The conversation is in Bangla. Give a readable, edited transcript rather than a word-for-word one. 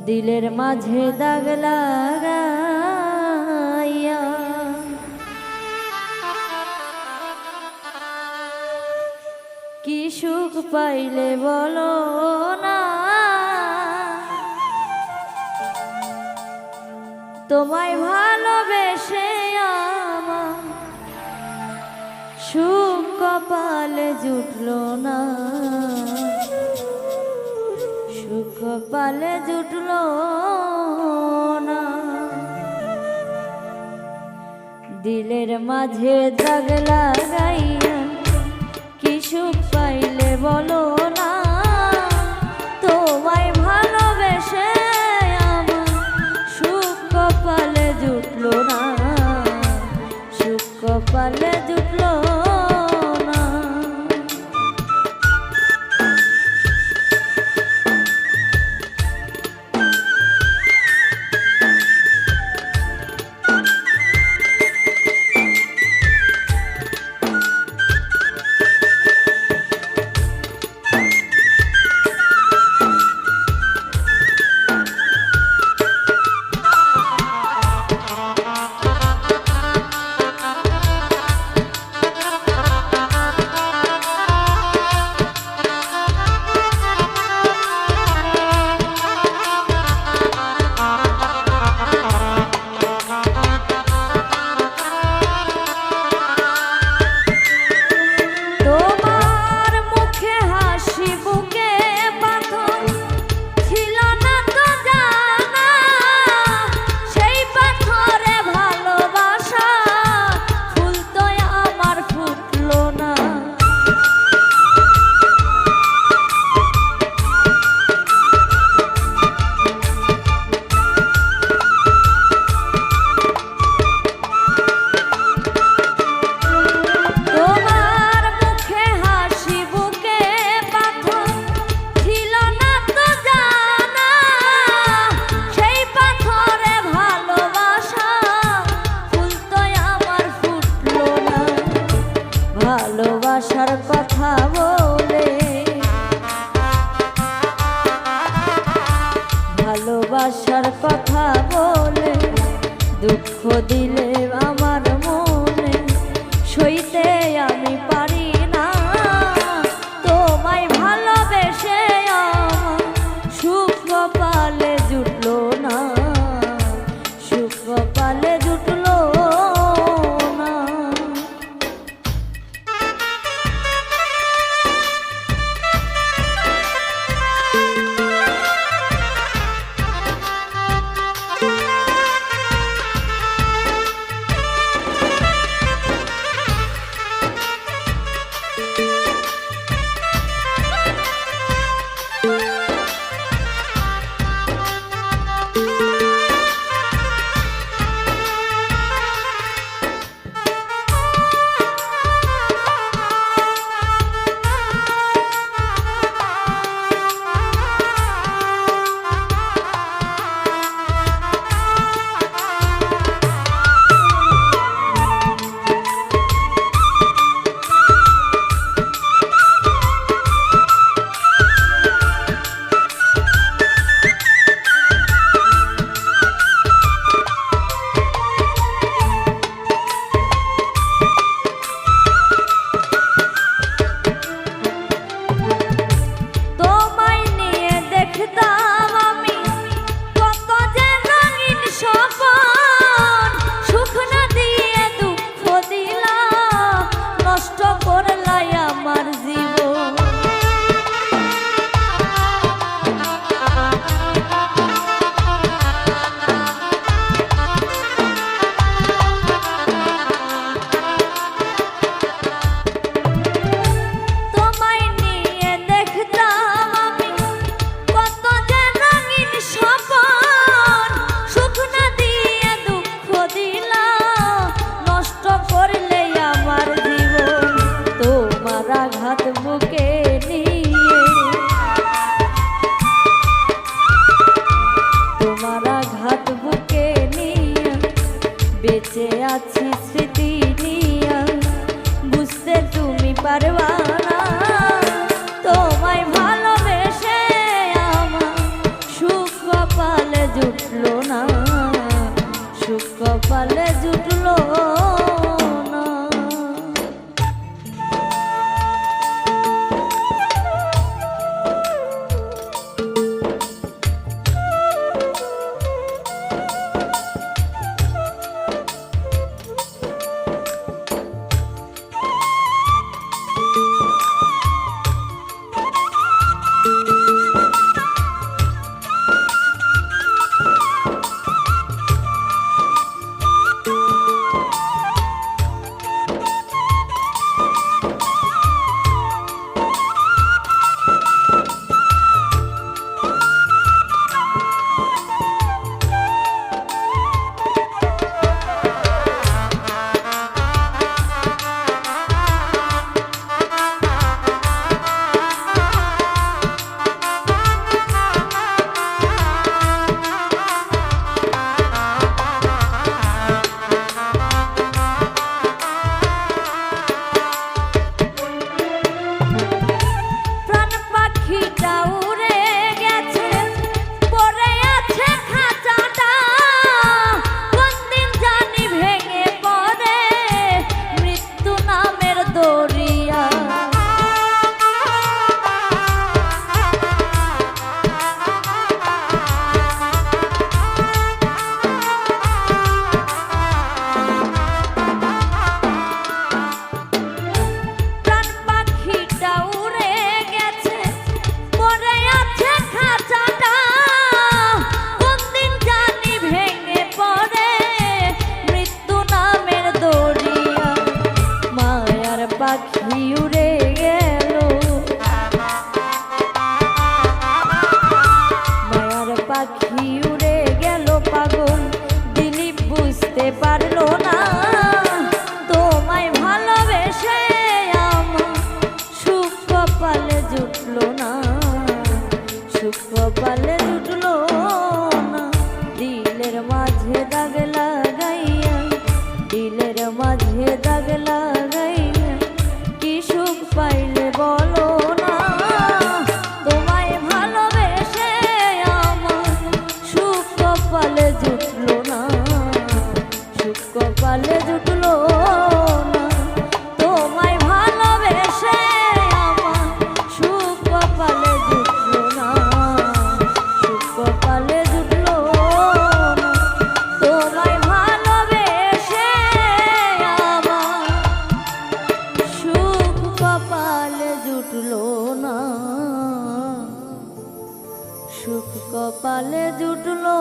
দিলের মাঝে দাগ লাগাইয়া কি সুখ পাইলে বলো না, তোমায় ভালোবেসে আমার সুখ কপালে জুটলো না, সুখ কপালে জুটলো না। দিলের মাঝে দাগ লাগাইয়া কি সুখ পাইলে বলো না, তোমায় ভালোবেসে আমার সুখ কপালে জুটলো না, সুখ কপালে জুটলো না। ভালোবাসার কথা বলে, ভালোবাসার কথা বলে দুঃখ দিলে আমার মনে সইতে আমি পারি না, তোমায় ভালোবেসে আমার সুখ কপালে জুটলো না, সুখ কপালে জুটলো না। জুটলো না, সুখ কপালে জুটলো না। পাখি উড়ে গেল, মায়ার পাখি উড়ে গেল পাগল, দিলীপ বুঝতে পারলো না তোমায় ভালোবেসে আমার সুখ কপালে জুটলো না, সুখ কপালে জুটলো না। দিলের মাঝে দাগ লাগাইয়া, দিলের মাঝে দাগ লাগাইয়া কি সুখ পাইলে বলো না, তোমায় ভালোবেসে আমার সুখ কপালে জুটলো না, সুখ কপালে জুটলো না। তোমায় ভালোবেসে আমার সুখ কপালে জুটলো না, সুখ কপালে জুটলো না। তোমায় ভালোবেসে আমার সুখ কপালে জুটলো না, সুখ কপালে জুটলো